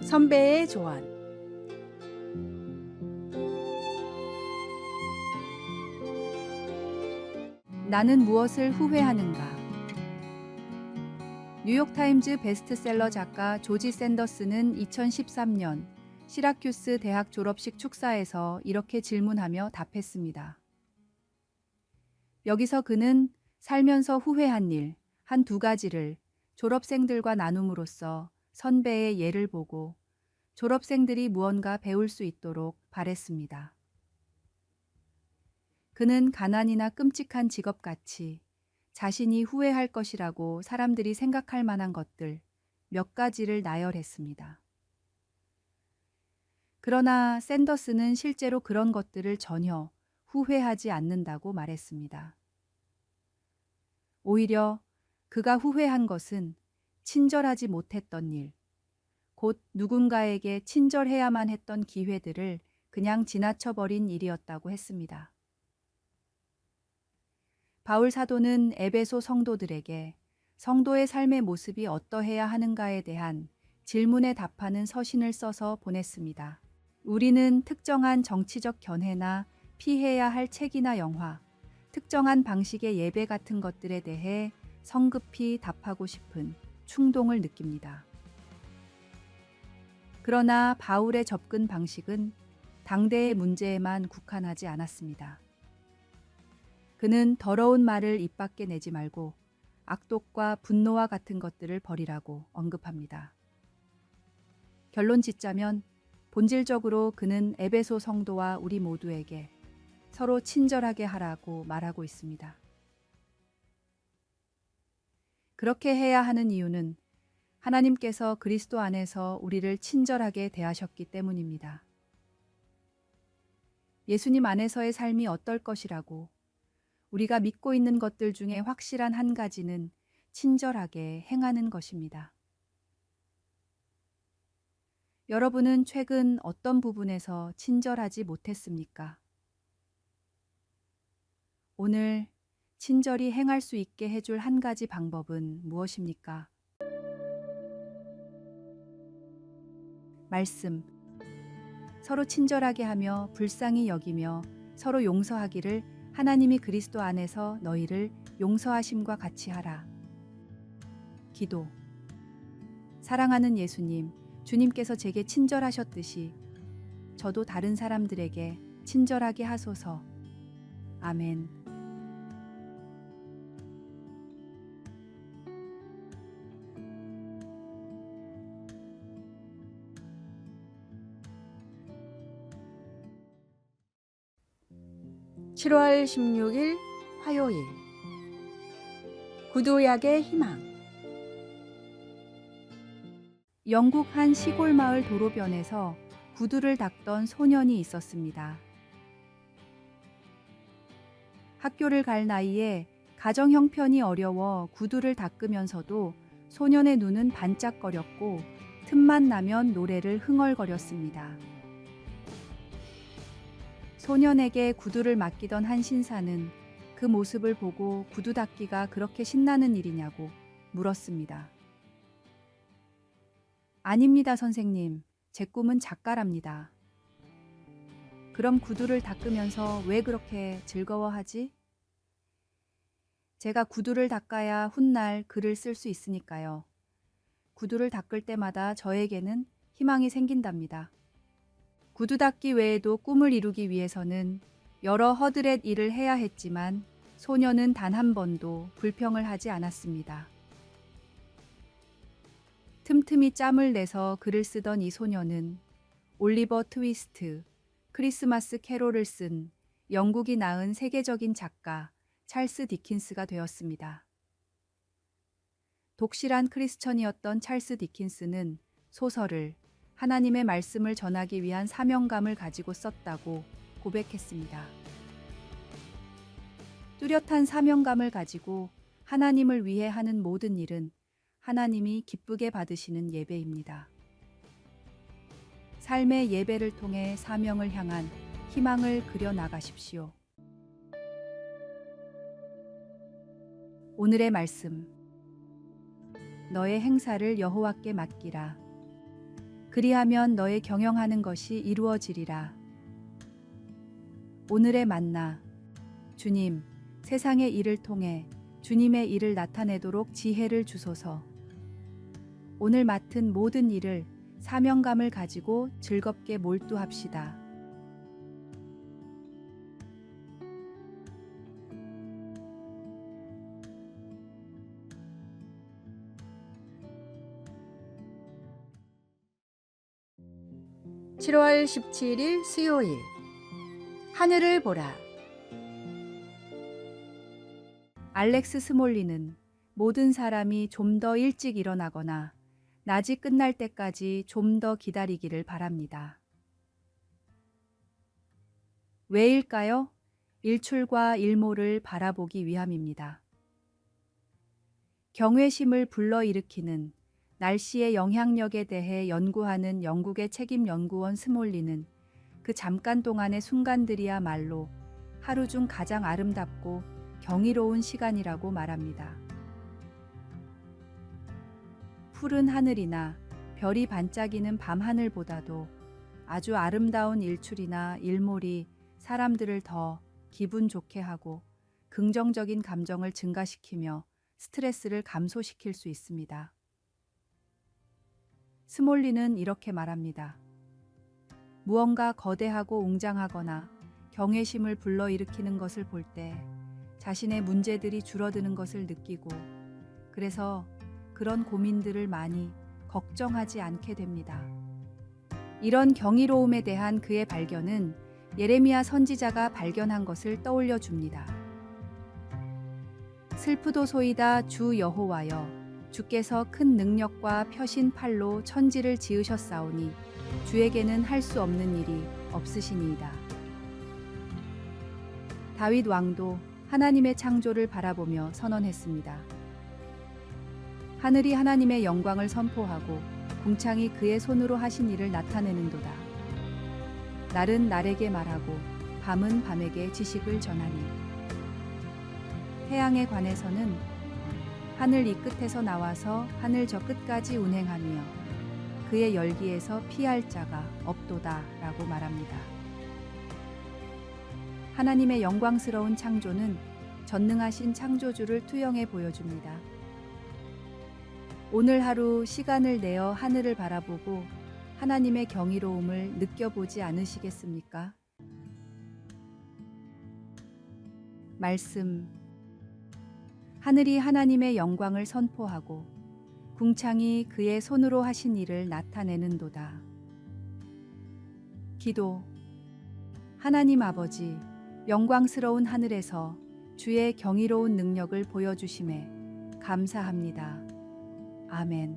선배의 조언. 나는 무엇을 후회하는가? 뉴욕타임즈 베스트셀러 작가 조지 샌더스는 2013년 시라큐스 대학 졸업식 축사에서 이렇게 질문하며 답했습니다. 여기서 그는 살면서 후회한 일 한 두 가지를 졸업생들과 나눔으로써 선배의 예를 보고 졸업생들이 무언가 배울 수 있도록 바랬습니다. 그는 가난이나 끔찍한 직업같이 자신이 후회할 것이라고 사람들이 생각할 만한 것들 몇 가지를 나열했습니다. 그러나 샌더스는 실제로 그런 것들을 전혀 후회하지 않는다고 말했습니다. 오히려 그가 후회한 것은 친절하지 못했던 일, 곧 누군가에게 친절해야만 했던 기회들을 그냥 지나쳐버린 일이었다고 했습니다. 바울 사도는 에베소 성도들에게 성도의 삶의 모습이 어떠해야 하는가에 대한 질문에 답하는 서신을 써서 보냈습니다. 우리는 특정한 정치적 견해나 피해야 할 책이나 영화, 특정한 방식의 예배 같은 것들에 대해 성급히 답하고 싶은 충동을 느낍니다. 그러나 바울의 접근 방식은 당대의 문제에만 국한하지 않았습니다. 그는 더러운 말을 입 밖에 내지 말고 악독과 분노와 같은 것들을 버리라고 언급합니다. 결론 짓자면 본질적으로 그는 에베소 성도와 우리 모두에게 서로 친절하게 하라고 말하고 있습니다. 그렇게 해야 하는 이유는 하나님께서 그리스도 안에서 우리를 친절하게 대하셨기 때문입니다. 예수님 안에서의 삶이 어떨 것이라고 우리가 믿고 있는 것들 중에 확실한 한 가지는 친절하게 행하는 것입니다. 여러분은 최근 어떤 부분에서 친절하지 못했습니까? 오늘 친절히 행할 수 있게 해줄 한 가지 방법은 무엇입니까? 말씀. 서로 친절하게 하며 불쌍히 여기며 서로 용서하기를 하나님이 그리스도 안에서 너희를 용서하심과 같이 하라. 기도. 사랑하는 예수님, 주님께서 제게 친절하셨듯이 저도 다른 사람들에게 친절하게 하소서. 아멘. 7월 16일 화요일. 구두약의 희망. 영국 한 시골 마을 도로변에서 구두를 닦던 소년이 있었습니다. 학교를 갈 나이에 가정 형편이 어려워 구두를 닦으면서도 소년의 눈은 반짝거렸고 틈만 나면 노래를 흥얼거렸습니다. 소년에게 구두를 맡기던 한 신사는 그 모습을 보고 구두 닦기가 그렇게 신나는 일이냐고 물었습니다. 아닙니다, 선생님. 제 꿈은 작가랍니다. 그럼 구두를 닦으면서 왜 그렇게 즐거워하지? 제가 구두를 닦아야 훗날 글을 쓸 수 있으니까요. 구두를 닦을 때마다 저에게는 희망이 생긴답니다. 구두 닦기 외에도 꿈을 이루기 위해서는 여러 허드렛 일을 해야 했지만 소녀는 단 한 번도 불평을 하지 않았습니다. 틈틈이 짬을 내서 글을 쓰던 이 소녀는 올리버 트위스트, 크리스마스 캐롤을 쓴 영국이 낳은 세계적인 작가 찰스 디킨스가 되었습니다. 독실한 크리스천이었던 찰스 디킨스는 소설을 하나님의 말씀을 전하기 위한 사명감을 가지고 썼다고 고백했습니다. 뚜렷한 사명감을 가지고 하나님을 위해 하는 모든 일은 하나님이 기쁘게 받으시는 예배입니다. 삶의 예배를 통해 사명을 향한 희망을 그려 나가십시오. 오늘의 말씀. 너의 행사를 여호와께 맡기라. 그리하면 너의 경영하는 것이 이루어지리라. 오늘의 만나. 주님, 세상의 일을 통해 주님의 일을 나타내도록 지혜를 주소서. 오늘 맡은 모든 일을 사명감을 가지고 즐겁게 몰두합시다. (7월 17일) 수요일. 하늘을 보라. 알렉스 스몰리는 모든 사람이 좀 더 일찍 일어나거나 낮이 끝날 때까지 좀 더 기다리기를 바랍니다. 왜일까요? 일출과 일몰을 바라보기 위함입니다. 경외심을 불러일으키는 날씨의 영향력에 대해 연구하는 영국의 책임 연구원 스몰리는 그 잠깐 동안의 순간들이야말로 하루 중 가장 아름답고 경이로운 시간이라고 말합니다. 푸른 하늘이나 별이 반짝이는 밤하늘보다도 아주 아름다운 일출이나 일몰이 사람들을 더 기분 좋게 하고 긍정적인 감정을 증가시키며 스트레스를 감소시킬 수 있습니다. 스몰리는 이렇게 말합니다. 무언가 거대하고 웅장하거나 경외심을 불러일으키는 것을 볼 때 자신의 문제들이 줄어드는 것을 느끼고 그래서 그런 고민들을 많이 걱정하지 않게 됩니다. 이런 경이로움에 대한 그의 발견은 예레미야 선지자가 발견한 것을 떠올려 줍니다. 슬프도소이다 주 여호와여, 주께서 큰 능력과 펴신 팔로 천지를 지으셨사오니 주에게는 할 수 없는 일이 없으시니이다. 다윗 왕도 하나님의 창조를 바라보며 선언했습니다. 하늘이 하나님의 영광을 선포하고 궁창이 그의 손으로 하신 일을 나타내는도다. 날은 날에게 말하고 밤은 밤에게 지식을 전하니. 태양에 관해서는 하늘 이 끝에서 나와서 하늘 저 끝까지 운행하며 그의 열기에서 피할 자가 없도다 라고 말합니다. 하나님의 영광스러운 창조는 전능하신 창조주를 투영해 보여줍니다. 오늘 하루 시간을 내어 하늘을 바라보고 하나님의 경이로움을 느껴보지 않으시겠습니까? 말씀. 하늘이 하나님의 영광을 선포하고 궁창이 그의 손으로 하신 일을 나타내는도다. 기도. 하나님 아버지, 영광스러운 하늘에서 주의 경이로운 능력을 보여주심에 감사합니다. 아멘.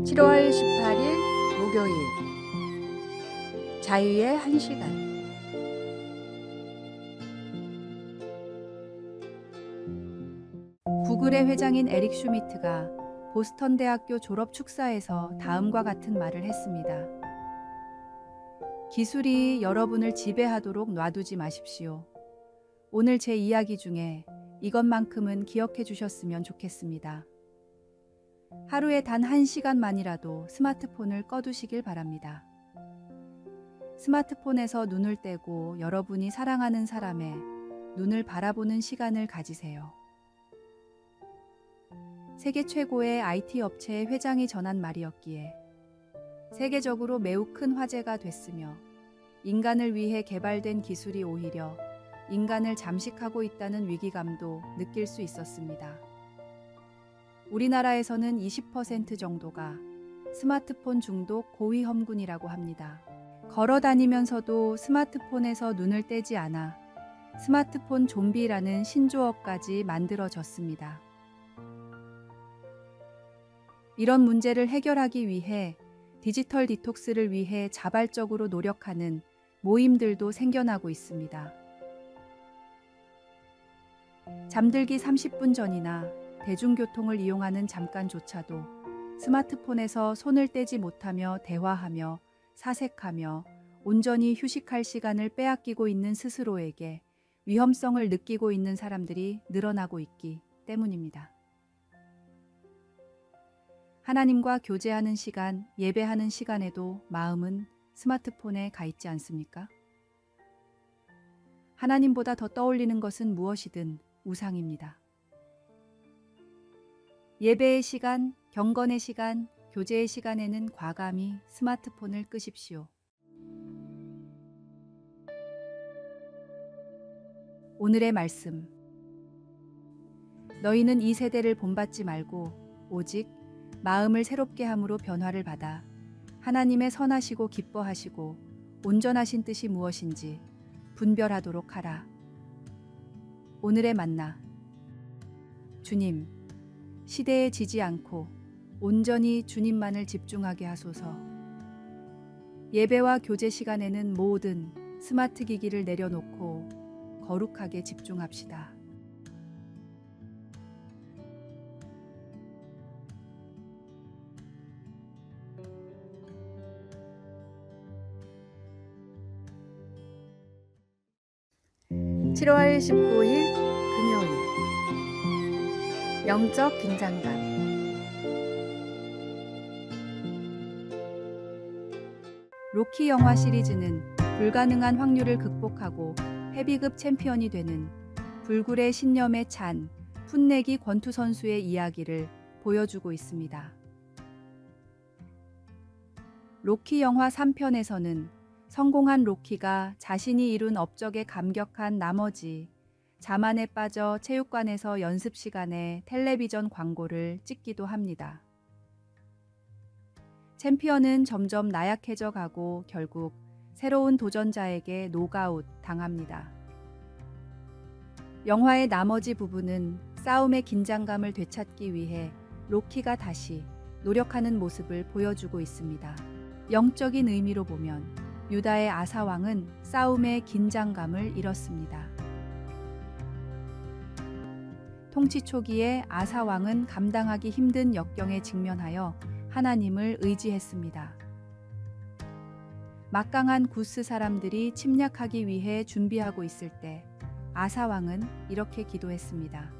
(7월 18일) 목요일. 자유의 1시간. 구글의 회장인 에릭 슈미트가 보스턴 대학교 졸업 축사에서 다음과 같은 말을 했습니다. 기술이 여러분을 지배하도록 놔두지 마십시오. 오늘 제 이야기 중에 이것만큼은 기억해 주셨으면 좋겠습니다. 하루에 단 1시간만이라도 스마트폰을 꺼두시길 바랍니다. 스마트폰에서 눈을 떼고 여러분이 사랑하는 사람의 눈을 바라보는 시간을 가지세요. 세계 최고의 IT 업체의 회장이 전한 말이었기에 세계적으로 매우 큰 화제가 됐으며 인간을 위해 개발된 기술이 오히려 인간을 잠식하고 있다는 위기감도 느낄 수 있었습니다. 우리나라에서는 20% 정도가 스마트폰 중독 고위험군이라고 합니다. 걸어 다니면서도 스마트폰에서 눈을 떼지 않아 스마트폰 좀비라는 신조어까지 만들어졌습니다. 이런 문제를 해결하기 위해 디지털 디톡스를 위해 자발적으로 노력하는 모임들도 생겨나고 있습니다. 잠들기 30분 전이나 대중교통을 이용하는 잠깐조차도 스마트폰에서 손을 떼지 못하며 대화하며 사색하며 온전히 휴식할 시간을 빼앗기고 있는 스스로에게 위험성을 느끼고 있는 사람들이 늘어나고 있기 때문입니다. 하나님과 교제하는 시간, 예배하는 시간에도 마음은 스마트폰에 가 있지 않습니까? 하나님보다 더 떠올리는 것은 무엇이든 우상입니다. 예배의 시간, 경건의 시간, 교제의 시간에는 과감히 스마트폰을 끄십시오. 오늘의 말씀. 너희는 이 세대를 본받지 말고 오직 마음을 새롭게 함으로 변화를 받아 하나님의 선하시고 기뻐하시고 온전하신 뜻이 무엇인지 분별하도록 하라. 오늘의 만나. 주님, 시대에 지지 않고 온전히 주님만을 집중하게 하소서. 예배와 교제 시간에는 모든 스마트 기기를 내려놓고 거룩하게 집중합시다. (7월 19일) 금요일. 영적 긴장감. 로키 영화 시리즈는 불가능한 확률을 극복하고 헤비급 챔피언이 되는 불굴의 신념에 찬 풋내기 권투 선수의 이야기를 보여주고 있습니다. 로키 영화 3편에서는 성공한 로키가 자신이 이룬 업적에 감격한 나머지 자만에 빠져 체육관에서 연습 시간에 텔레비전 광고를 찍기도 합니다. 챔피언은 점점 나약해져 가고 결국 새로운 도전자에게 노가웃 당합니다. 영화의 나머지 부분은 싸움의 긴장감을 되찾기 위해 로키가 다시 노력하는 모습을 보여주고 있습니다. 영적인 의미로 보면 유다의 아사왕은 싸움의 긴장감을 잃었습니다. 통치 초기에 아사왕은 감당하기 힘든 역경에 직면하여 하나님을 의지했습니다. 막강한 구스 사람들이 침략하기 위해 준비하고 있을 때 아사왕은 이렇게 기도했습니다.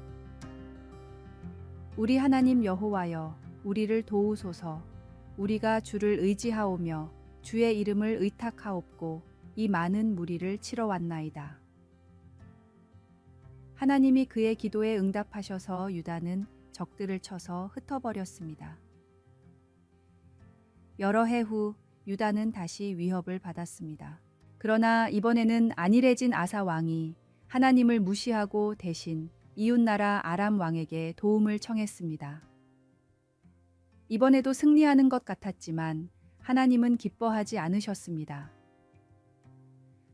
우리 하나님 여호와여, 우리를 도우소서. 우리가 주를 의지하오며 주의 이름을 의탁하옵고 이 많은 무리를 치러 왔나이다. 하나님이 그의 기도에 응답하셔서 유다는 적들을 쳐서 흩어버렸습니다. 여러 해 후 유다는 다시 위협을 받았습니다. 그러나 이번에는 안일해진 아사 왕이 하나님을 무시하고 대신 이웃나라 아람 왕에게 도움을 청했습니다. 이번에도 승리하는 것 같았지만 하나님은 기뻐하지 않으셨습니다.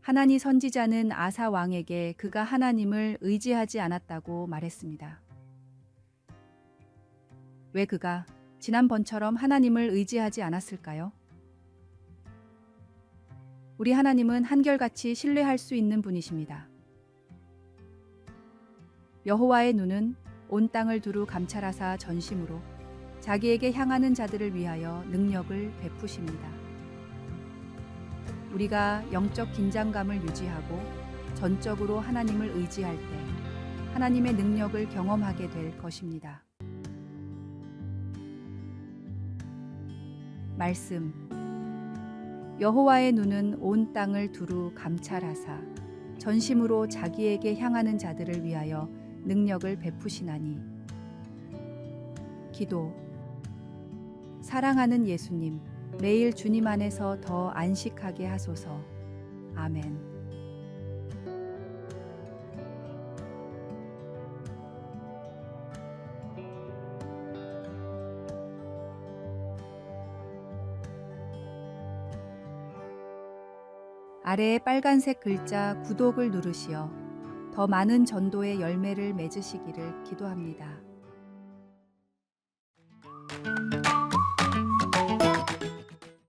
하나니 선지자는 아사 왕에게 그가 하나님을 의지하지 않았다고 말했습니다. 왜 그가 지난번처럼 하나님을 의지하지 않았을까요? 우리 하나님은 한결같이 신뢰할 수 있는 분이십니다. 여호와의 눈은 온 땅을 두루 감찰하사 전심으로 자기에게 향하는 자들을 위하여 능력을 베푸십니다. 우리가 영적 긴장감을 유지하고 전적으로 하나님을 의지할 때 하나님의 능력을 경험하게 될 것입니다. 말씀. 여호와의 눈은 온 땅을 두루 감찰하사 전심으로 자기에게 향하는 자들을 위하여 능력을 베푸시나니. 기도. 사랑하는 예수님, 매일 주님 안에서 더 안식하게 하소서. 아멘. 아래에 빨간색 글자 구독을 누르시어 더 많은 전도의 열매를 맺으시기를 기도합니다.